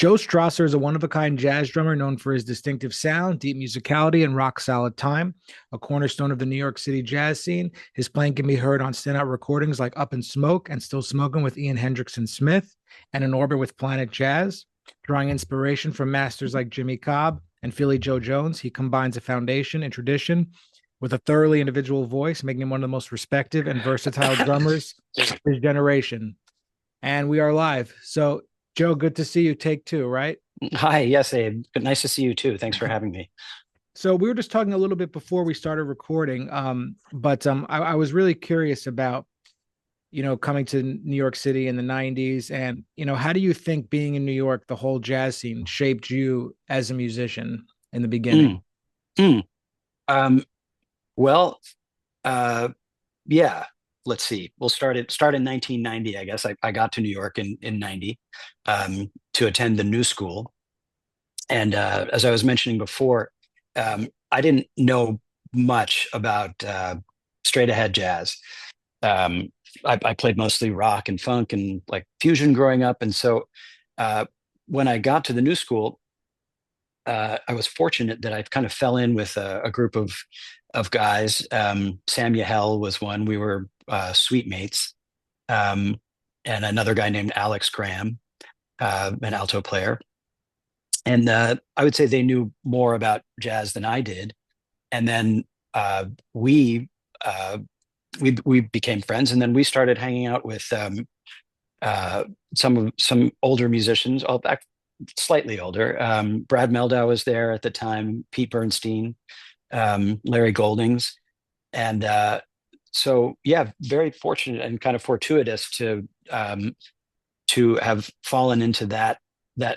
Joe Strasser is a one-of-a-kind jazz drummer known for his distinctive sound, deep musicality, and rock-solid time. A cornerstone of the New York City jazz scene, his playing can be heard on standout recordings like Up in Smoke and Still Smokin' with Ian Hendrickson-Smith and In Orbit with Planet Jazz. Drawing inspiration from masters like Jimmy Cobb and Philly Joe Jones, he combines a foundation and tradition with a thoroughly individual voice, making him one of the most respected and versatile drummers of his generation. And we are live. So, Joe, good to see you. Take two, right? Hi, yes, Abe. Nice to see you too. Thanks for having me. So we were just talking a little bit before we started recording, but I was really curious about coming to New York City in the '90s, and how do you think being in New York, the whole jazz scene shaped you as a musician in the beginning? Mm, mm. Um, well, uh, yeah. Let's see. We'll start in 1990. I guess I got to New York in 90 to attend the New School, and as I was mentioning before, I didn't know much about straight ahead jazz. Um, I played mostly rock and funk and like fusion growing up, and so uh, when I got to the New School, I was fortunate that I kind of fell in with a group of guys. Sam Yahel was one. We were suite mates, um, and another guy named Alex Graham, an alto player. And I would say they knew more about jazz than I did. And then uh, we uh, we became friends, and then we started hanging out with uh, some older musicians, all back slightly older. Brad Meldau was there at the time, Pete Bernstein, Larry Goldings, and so yeah, very fortunate and kind of fortuitous to have fallen into that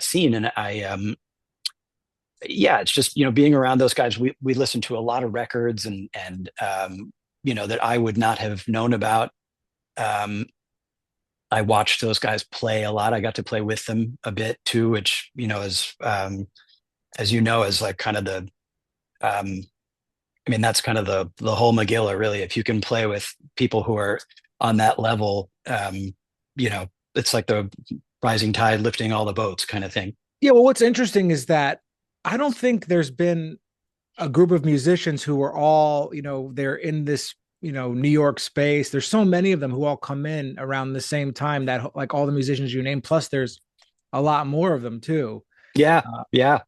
scene. And yeah, it's just being around those guys. We listened to a lot of records and that I would not have known about. Um, I watched those guys play a lot. I got to play with them a bit too, which as you know, is like kind of the um, I mean, that's kind of the whole Megillah, really. If you can play with people who are on that level, it's like the rising tide lifting all the boats kind of thing. Yeah, well, what's interesting is that I don't think there's been a group of musicians who are all, they're in this, New York space. There's so many of them who all come in around the same time that like all the musicians you name, plus there's a lot more of them too. Yeah, Uh, yeah, and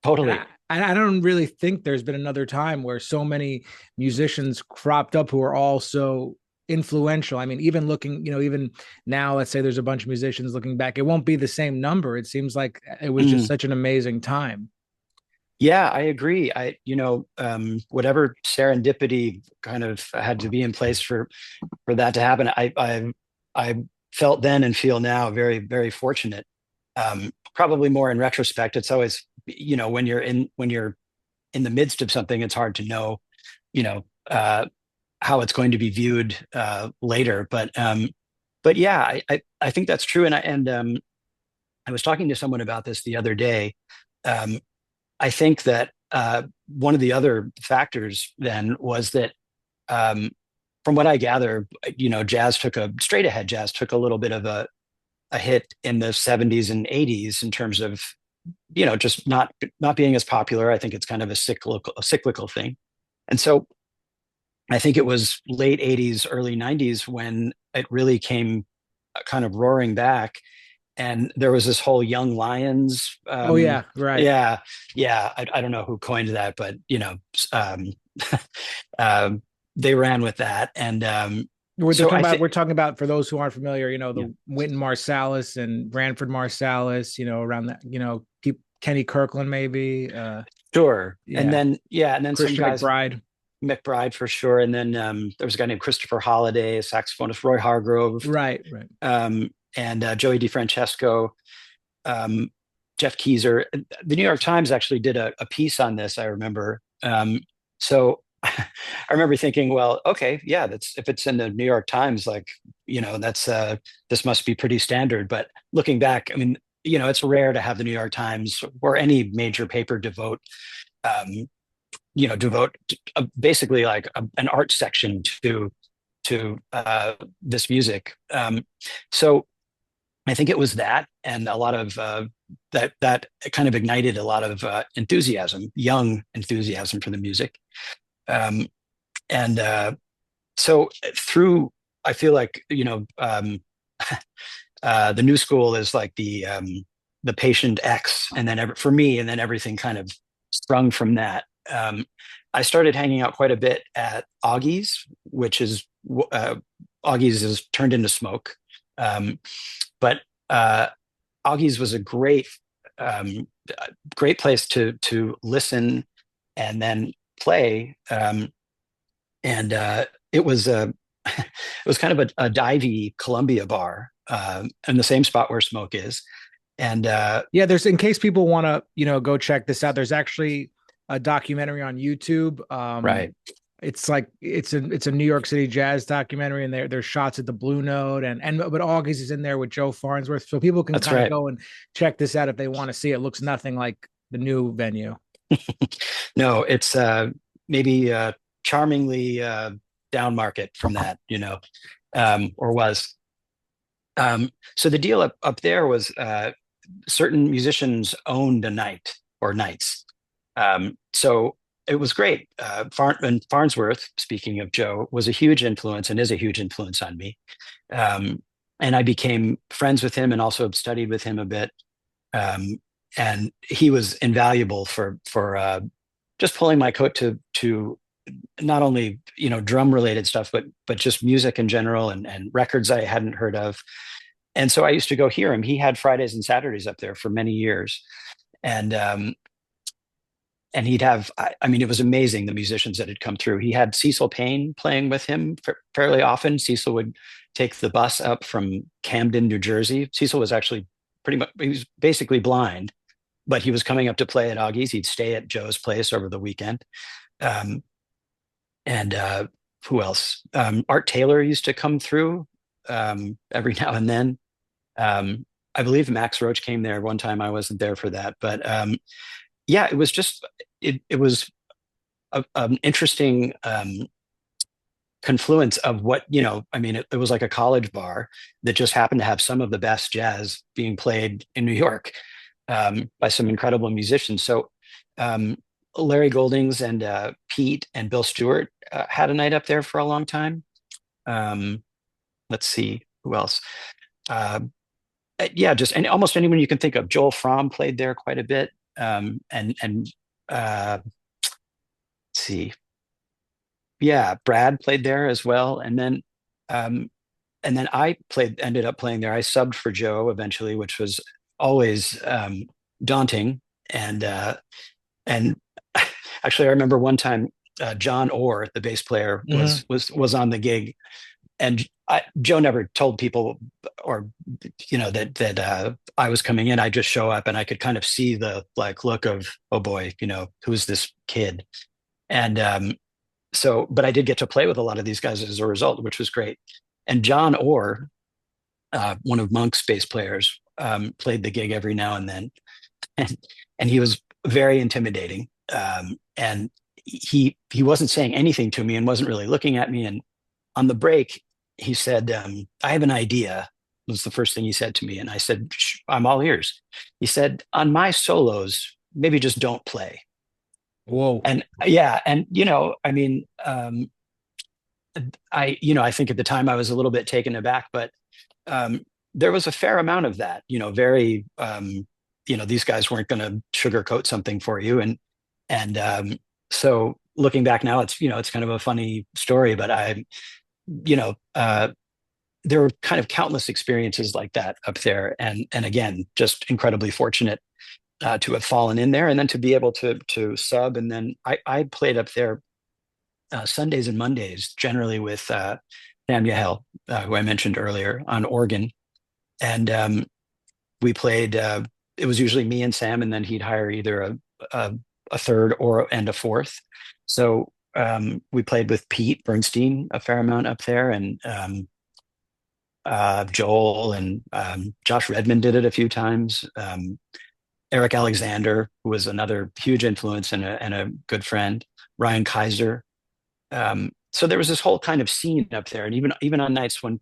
totally. I don't really think there's been another time where so many musicians cropped up who are all so influential. I mean, even looking, even now, let's say there's a bunch of musicians looking back, it won't be the same number. It seems like it was just Mm. such an amazing time. Yeah, I agree. Whatever serendipity kind of had to be in place for that to happen. I felt then and feel now very, very fortunate. Probably more in retrospect. It's always, when you're in the midst of something, it's hard to know, you know, how it's going to be viewed later. But yeah, I think that's true. And I was talking to someone about this the other day. Um, I think that one of the other factors then was that, from what I gather, straight ahead jazz took a little bit of a hit in the 70s and 80s in terms of, just not being as popular. I think it's kind of a cyclical thing. And so I think it was late 80s, early 90s when it really came kind of roaring back, and there was this whole Young Lions. Oh yeah, right. Yeah, yeah. I don't know who coined that, but um, um, they ran with that, and so I think, We're talking about for those who aren't familiar, yeah, the Wynton Marsalis and Branford Marsalis, around that, Kenny Kirkland maybe, sure. And yeah, then yeah, and then some Christian guys, McBride. McBride for sure, and then there was a guy named Christopher Holliday, a saxophonist, Roy Hargrove, Right, right. and Joey DeFrancesco, um, Jeff Keezer. The New York Times actually did a piece on this, I remember. So I remember thinking, well, okay, yeah, that's if it's in the New York Times, like, that's this must be pretty standard. But looking back, I mean, it's rare to have the New York Times or any major paper um, devote basically like an art section to this music. So I think it was that, and a lot of that kind of ignited a lot of enthusiasm, young enthusiasm for the music. Um, and so through, I feel like, the new school is like the patient X, and then for me, and then everything kind of sprung from that. I started hanging out quite a bit at Augie's, which is Augie's is turned into Smoke, but uh, Augie's was a um, great place to listen and then play. And it was a it was kind of a divey Columbia bar in the same spot where Smoke is. And Yeah, there's in case people want to, go check this out. There's actually a documentary on YouTube. right, It's like it's a New York City jazz documentary, and there's shots at the Blue Note, and but August is in there with Joe Farnsworth, so people can that's kind of right. go and check this out if they want to see it. It looks nothing like the new venue. No, it's maybe charmingly down market from that, or was. So the deal up there was certain musicians owned a night or nights. So it was great. And Farnsworth, speaking of Joe, was a huge influence and is a huge influence on me. Um, and I became friends with him and also studied with him a bit. Um, and he was invaluable for just pulling my coat to not only drum related stuff, but just music in general and records I hadn't heard of. And so I used to go hear him. He had Fridays and Saturdays up there for many years, and he'd have, I mean, it was amazing the musicians that had come through. He had Cecil Payne playing with him fairly often. Cecil would take the bus up from Camden, New Jersey. Cecil was actually pretty much, he was basically blind, but he was coming up to play at Augie's. He'd stay at Joe's place over the weekend. Um, and who else? Art Taylor used to come through every now and then. I believe Max Roach came there one time. I wasn't there for that, but yeah, it was just it was an interesting confluence of what I mean, it was like a college bar that just happened to have some of the best jazz being played in New York by some incredible musicians. So um, Larry Goldings and Pete and Bill Stewart had a night up there for a long time. Um, let's see who else. Uh, yeah, just and almost anyone you can think of. Joel Fromm played there quite a bit, and let's see, yeah, Brad played there as well, um, and then ended up playing there. I subbed for Joe eventually, which was always daunting, and actually, I remember one time John Orr, the bass player, Mhm. was on the gig, and Joe never told people or that I was coming in. I just show up and I could kind of see the like look of, oh boy, who's this kid? And but I did get to play with a lot of these guys as a result, which was great. And John Orr, one of Monk's bass players, played the gig every now and then, and he was very intimidating. And he wasn't saying anything to me and wasn't really looking at me. And on the break, he said, "I have an idea." Was the first thing he said to me, and I said, "I'm all ears." He said, "On my solos, maybe just don't play." Whoa. And yeah, and I mean, I think at the time I was a little bit taken aback, but um, there was a fair amount of that. Very, these guys weren't going to sugarcoat something for you, and so looking back now, it's kind of a funny story, but you know, uh, there were kind of countless experiences like that up there, and again, just incredibly fortunate to have fallen in there, and then to be able to sub, and then I played up there Sundays and Mondays, generally with Sam Yahel, who I mentioned earlier, on organ. And we played, it was usually me and Sam, and then he'd hire either a, a third and a fourth. So we played with Pete Bernstein a fair amount up there, and Joel and Josh Redmond did it a few times. Eric Alexander, who was another huge influence and a good friend. Ryan Kaiser. So there was this whole kind of scene up there, and even on nights when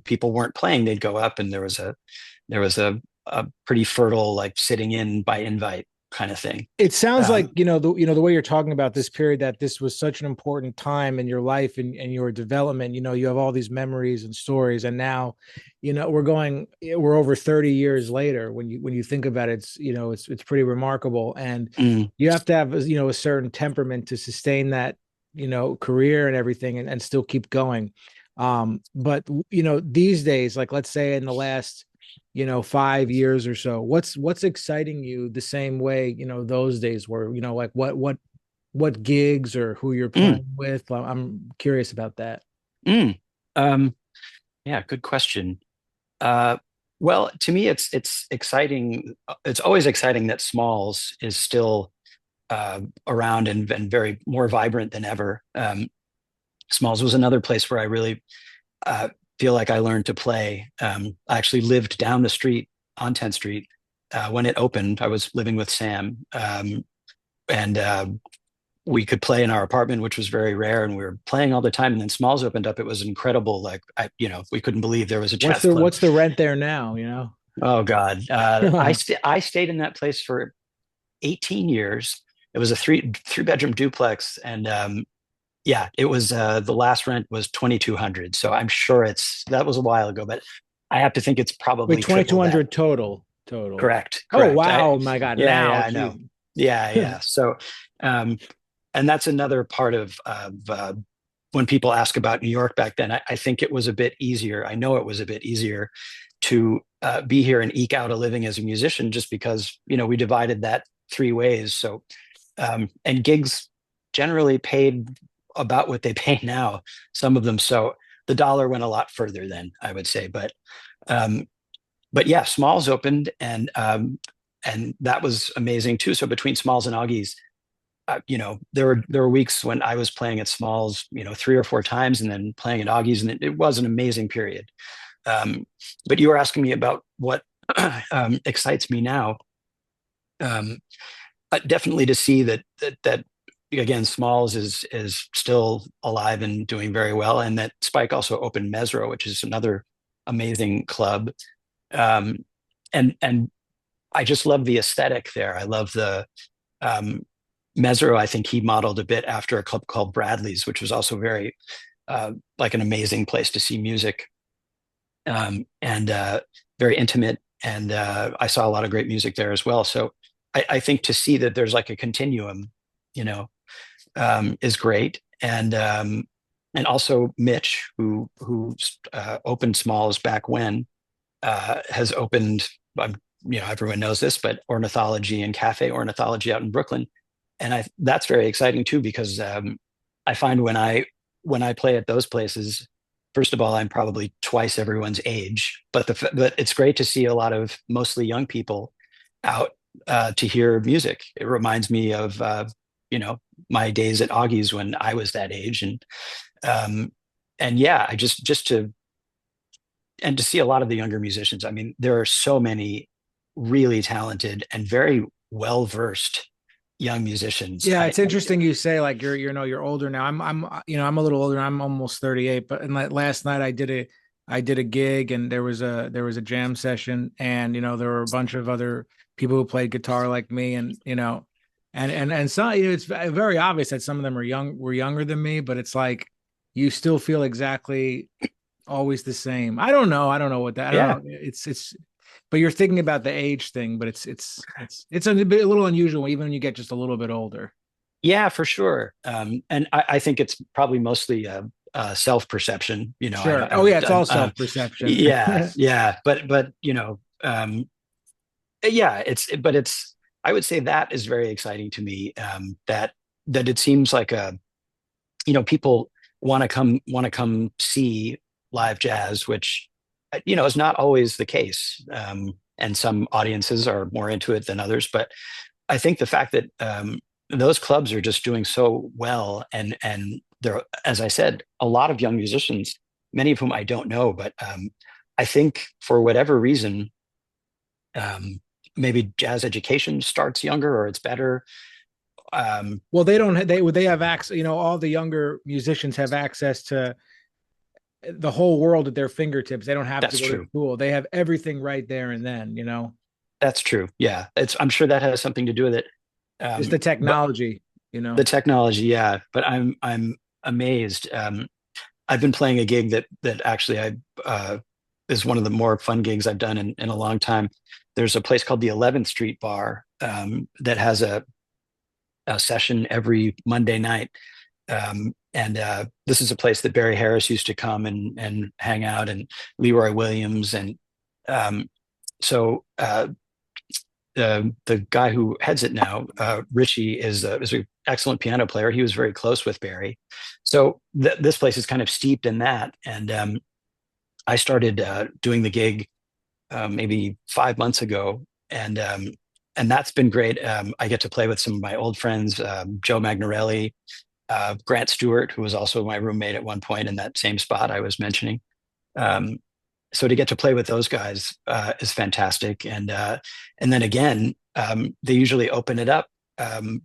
people weren't playing, they'd go up, and there was there was a pretty fertile, like sitting in by invite kind of thing. It sounds like, Um, the way you're talking about this period, that this was such an important time in your life and your development. You have all these memories and stories, and now, we're over 30 years later. When you think about it, it's pretty remarkable. And mm, you have to have, a certain temperament to sustain that, career and everything, and still keep going. But these days, like, let's say in the last 5 years or so, what's exciting you the same way those days were, like what gigs or who you're mm, playing with. I'm curious about that. mm. Um, yeah, good question. Uh, well, to me, it's exciting. It's always exciting that Smalls is still around and very more vibrant than ever. Smalls was another place where I really uh, feel like I learned to play. I actually lived down the street on 10th Street when it opened. I was living with Sam, and we could play in our apartment, which was very rare, and we were playing all the time. And then Smalls opened up. It was incredible. Like we couldn't believe there was a What's jazz the club. what's the rent there now? Oh God, I stayed in that place for 18 years. It was a three bedroom duplex, and yeah, it was the last rent was 2,200. So I'm sure that was a while ago, but I have to think it's Wait, probably triple that. 2,200 total. Correct, Oh correct. wow, my God, Yeah, now, yeah, I know. gee. Yeah, yeah. So, um, and that's another part of when people ask about New York back then. I think it was a bit easier. I know it was a bit easier to be here and eke out a living as a musician, just because we divided that three ways. So, and gigs generally paid about what they pay now. Some of them, so the dollar went a lot further then, I would say. Um, but yeah, Smalls opened, and that was amazing too. So between Smalls and Augie's, there were weeks when I was playing at Smalls, three or four times, and then playing at Augie's, and it was an amazing period. Um, but you were asking me about what excites me now. Um, Definitely to see that again, Smalls is still alive and doing very well, and that Spike also opened Mesro, which is another amazing club. Um, and I just love the aesthetic there. I love the um, Mesro. I think he modeled a bit after a club called Bradley's, which was also very like an amazing place to see music, and very intimate. And I saw a lot of great music there as well. So I think to see that there's like a continuum, you know, is great. And also Mitch, who opened Smalls back when, has opened. Everyone knows this, but Ornithology and Cafe Ornithology out in Brooklyn, and that's very exciting too because I find when I play at those places, first of all, I'm probably twice everyone's age, but it's great to see a lot of mostly young people out to hear music. It reminds me of my days at Augie's when I was that age, um, and yeah, I just to see a lot of the younger musicians. I mean, there are so many really talented and very well versed young musicians. Yeah, it's interesting you say like you're older now. I'm a little older. I'm almost 38, but and like last night I did a gig and there was a jam session, and there were a bunch of other people who played guitar like me, and and some, it's very obvious that some of them were younger than me, but it's like you still feel exactly always the same. I don't know what that. I Yeah, don't know. It's but you're thinking about the age thing, but it's a little unusual even when you get just a little bit older. yeah, for sure. And I think it's probably mostly self perception. Sure. Oh yeah, it's all I self-perception. yeah, yeah, but yeah, it's. I would say that is very exciting to me. That it seems like people want to come see live jazz, which is not always the case. And some audiences are more into it than others. But I think the fact that those clubs are just doing so well, and there, as I said, a lot of young musicians, many of whom I don't know, but I think for whatever reason, um, maybe jazz education starts younger or it's better. Well, they don't they have access, all the younger musicians have access to the whole world at their fingertips. They don't have to That's go to true. school. They have everything right there and then, you know, That's true. Yeah, I'm sure that has something to do with it. just the But technology, you the know. technology, yeah. But I'm amazed. I've been playing a gig that actually I is one of the more fun gigs I've done in a long time. There's a place called the 11th Street Bar that has a session every Monday night. And this is a place that Barry Harris used to come and hang out, and Leroy Williams. And um, so the guy who heads it now, Richie, is an excellent piano player. He was very close with Barry. So this place is kind of steeped in that. And I started doing the gig maybe 5 months ago. And that's been great. I get to play with some of my old friends, Joe Magnarelli, Grant Stewart, who was also my roommate at one point in that same spot I was mentioning. Um, so to get to play with those guys is fantastic. And then again, they usually open it up in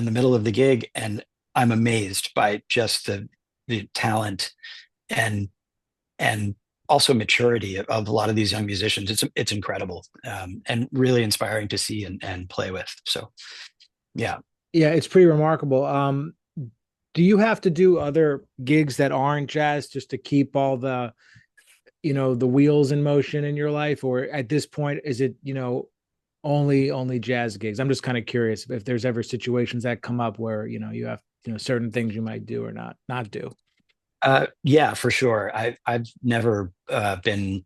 the middle of the gig, and I'm amazed by just the talent and and also maturity of a lot of these young musicians. It's incredible, and really inspiring to see and play with. So yeah. Yeah, it's pretty remarkable. Do you have to do other gigs that aren't jazz just to keep all the, you know, the wheels in motion in your life, or at this point is it, you know, only jazz gigs? I'm just kind of curious if there's ever situations that come up where, you know, you have, you know, certain things you might do or not do. Yeah, for sure. I've never been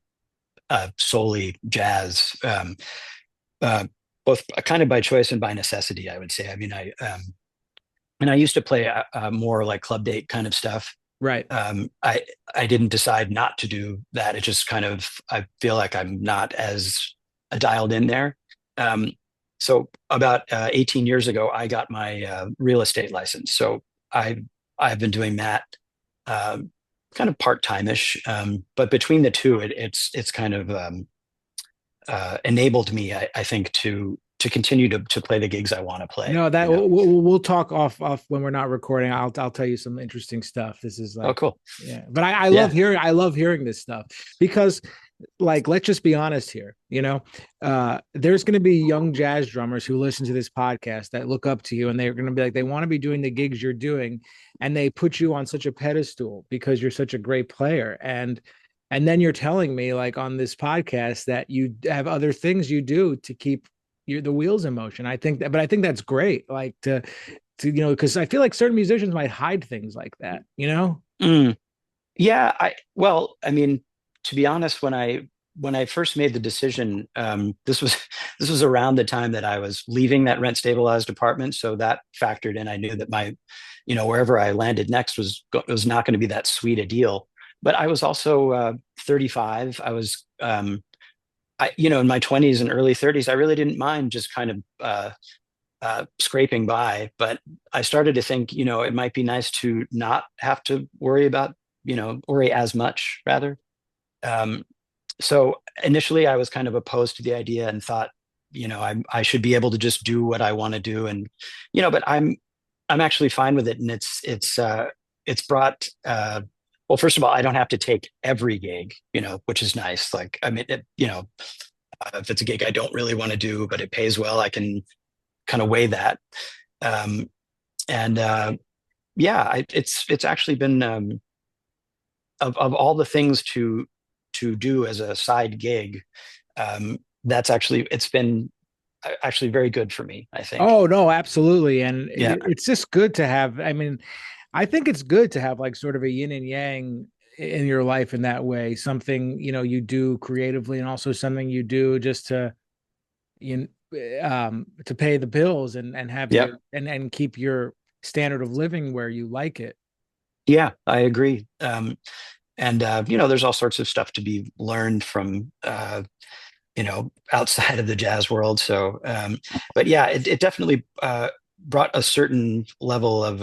solely jazz, uh, both kind of by choice and by necessity, I would say. I mean, I used to play more like club date kind of stuff. Right. I didn't decide not to do that. It just kind of I feel like I'm not as dialed in there. Um, so about 18 years ago, I got my real estate license. So I've been doing that um, kind of part-time-ish. But between the two, it's kind of enabled me, I think, to continue to play the gigs I want to play. No, that You know. we'll talk off when we're not recording. I'll tell you some interesting stuff. This is Oh, like, cool. yeah, but Yeah. I love hearing this stuff because, like, let's just be honest here. You know, there's going to be young jazz drummers who listen to this podcast that look up to you, and they're going to be like, they want to be doing the gigs you're doing, and they put you on such a pedestal because you're such a great player, and then you're telling me like on this podcast that you have other things you do to keep the wheels in motion. I think that, but I think that's great. Like to you know, because I feel like certain musicians might hide things like that. You know. Mm. Yeah, well, I mean, to be honest, when I first made the decision, this was this was around the time that I was leaving that rent stabilized apartment, so that factored in. I knew that wherever I landed next was not going to be that sweet a deal. But I was also 35. I was in my 20s and early 30s. I really didn't mind just kind of scraping by, but I started to think, it might be nice to not have to worry as much rather. Um, so initially I was kind of opposed to the idea and thought, I should be able to just do what I want to do. And, but I'm actually fine with it. And it's brought, well, first of all, I don't have to take every gig, which is nice. Like, I mean, if it's a gig I don't really want to do, but it pays well, I can kind of weigh that. Um, and yeah, it's actually been of all the things to do as a side gig. It's been actually very good for me, I think. Oh no, absolutely, and Yeah. it's just good to have. I mean, I think it's good to have like sort of a yin and yang in your life in that way. Something you do creatively, and also something you do just you to pay the bills and have Yep. your and keep your standard of living where you like it. Yeah, I agree. And there's all sorts of stuff to be learned from outside of the jazz world. So, but yeah, it definitely brought a certain level of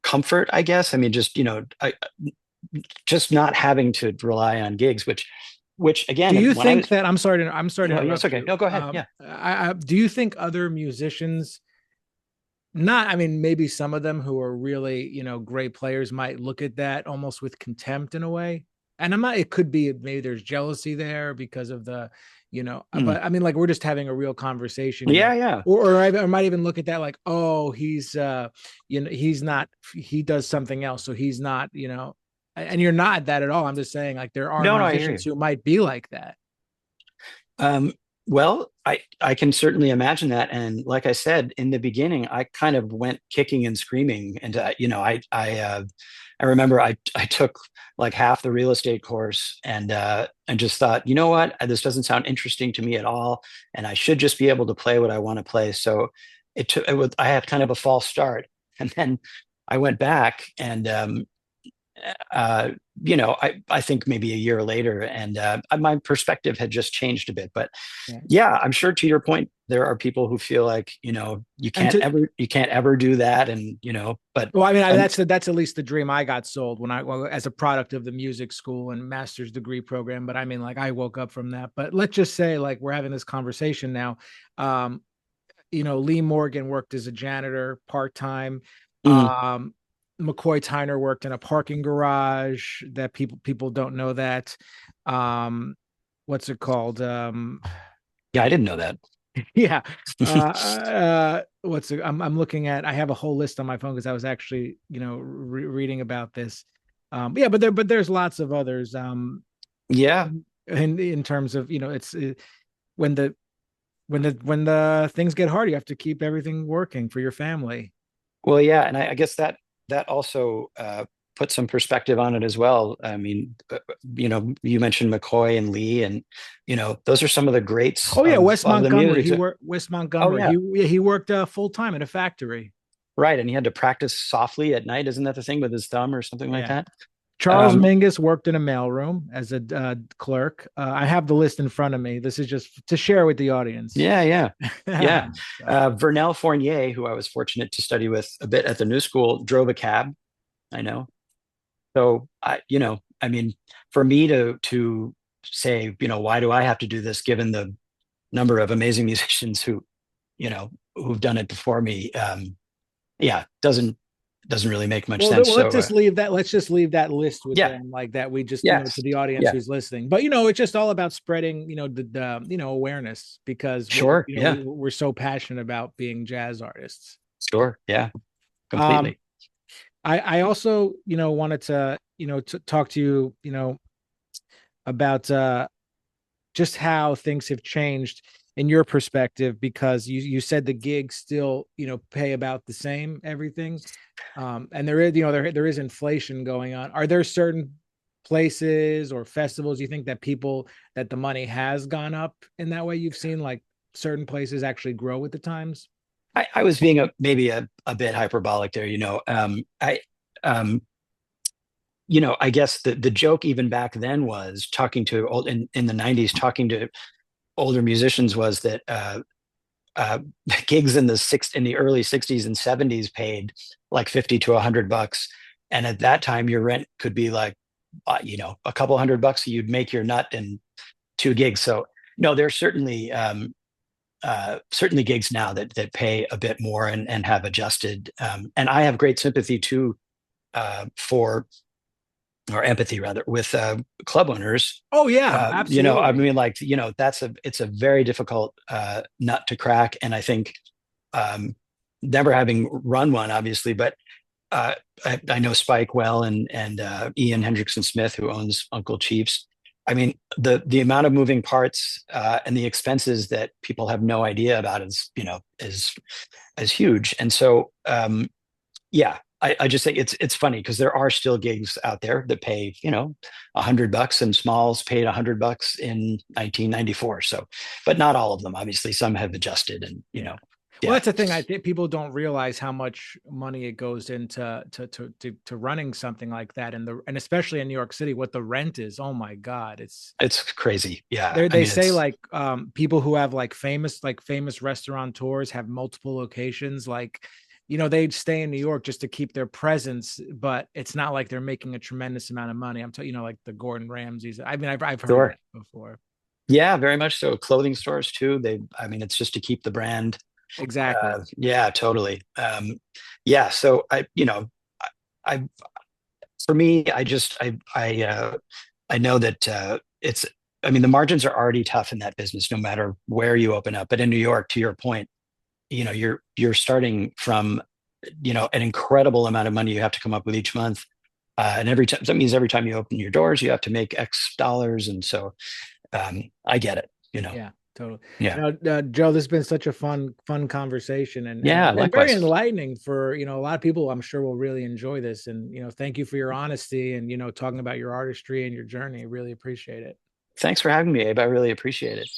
comfort, I guess. I mean, just just not having to rely on gigs, which Do again, you when I think was, that I'm sorry to no, it's interrupt okay. you. No, go ahead. Yeah. Do you think other musicians not, I mean, maybe some of them who are really, great players might look at that almost with contempt in a way. And I'm not, it could be maybe there's jealousy there because of Mm. but I mean, like we're just having a real conversation here. Yeah, yeah. Or I might even look at that like, oh, he's not, he does something else. So he's not, and you're not that at all. I'm just saying like there are No, no, I hear musicians you. who might be like that. Um, well, I can certainly imagine that. And like I said in the beginning, I kind of went kicking and screaming. And I remember I took like half the real estate course and just thought, you know what, this doesn't sound interesting to me at all, and I should just be able to play what I want to play. So I had kind of a false start, and then I went back and uh, I think maybe a year later, and my perspective had just changed a bit. But Yeah. yeah, I'm sure to your point, there are people who feel like, And to, you can't ever do that. And, but Well, I mean, um, that's at least the dream I got sold as a product of the music school and master's degree program. But I mean, like I woke up from that. But let's just say, like we're having this conversation now. Um, Lee Morgan worked as a janitor part time. mm, McCoy Tyner worked in a parking garage. That people don't know that. What's it called? yeah, I didn't know that. Yeah. What's it, I'm looking at, I have a whole list on my phone because I was actually, reading about this. Yeah, but there's lots of others. Yeah. In terms of, when the when the things get hard, you have to keep everything working for your family. Well, yeah, and I guess that also puts some perspective on it as well. I mean, you mentioned McCoy and Lee, and those are some of the greats Oh yeah, Wes of the Montgomery. music. He worked Wes Oh Montgomery. yeah, He worked full time in a factory. right. And he had to practice softly at night. Isn't that the thing with his thumb or something like Yeah. that? Charles Um, Mingus worked in a mailroom as a clerk. I have the list in front of me. This is just to share with the audience. yeah, yeah, yeah. So, Vernel Fournier, who I was fortunate to study with a bit at the New School, drove a cab. I know. So I mean, for me to say, why do I have to do this given the number of amazing musicians who've done it before me? Yeah, doesn't really make much sense. well, So let's just leave that list with yeah, them like that. We just, to yes, the audience yeah, who's listening. But it's just all about spreading, the awareness because sure, yeah, we're so passionate about being jazz artists. sure, yeah, Um, completely. I also, wanted to, to talk to you, about just how things have changed in your perspective because you said the gigs still pay about the same everything, and there is there is inflation going on. Are there certain places or festivals you think that the money has gone up in that way? You've seen like certain places actually grow with the times. I was being maybe a bit hyperbolic there. Um, I guess the joke even back then was talking to old in the 90s, talking to older musicians was that uh, gigs in the early 60s and 70s paid like 50 to $100, and at that time your rent could be like a couple $100, you'd make your nut in two gigs. So no, there's certainly gigs now that pay a bit more and have adjusted. And I have great sympathy too for or empathy rather with club owners. Oh yeah, I absolutely. mean, like, it's a very difficult nut to crack. And I think never having run one, obviously, but I know Spike well and Ian Hendrickson-Smith, who owns Uncle Chief's. I mean, the amount of moving parts and the expenses that people have no idea about is huge. And so yeah, I just think it's funny because there are still gigs out there that pay, $100, and Smalls paid $100 in 1994. So, but not all of them. Obviously, some have adjusted, and Yeah. Well, yeah, that's the thing. I think people don't realize how much money it goes into to running something like that, and especially in New York City, what the rent is. Oh my God, it's crazy. Yeah, I they mean, say like people who have like famous restaurateurs have multiple locations. Like, they'd stay in New York just to keep their presence, but it's not like they're making a tremendous amount of money. I'm telling like the Gordon Ramsays. I mean, I've heard sure. that before. Yeah, very much so. Clothing stores too. I mean, it's just to keep the brand. Exactly. Yeah, totally. Yeah, so I for me, I know that it's. I mean, the margins are already tough in that business, no matter where you open up. But in New York, to your point, you're starting from an incredible amount of money you have to come up with each month, and every time that means every time you open your doors, you have to make X dollars, and so I get it. Yeah, totally. Yeah, Joe, this has been such a fun conversation yeah, and very likewise. enlightening for, a lot of people I'm sure will really enjoy this. And, thank you for your honesty and, talking about your artistry and your journey. Really appreciate it. Thanks for having me, Abe. I really appreciate it.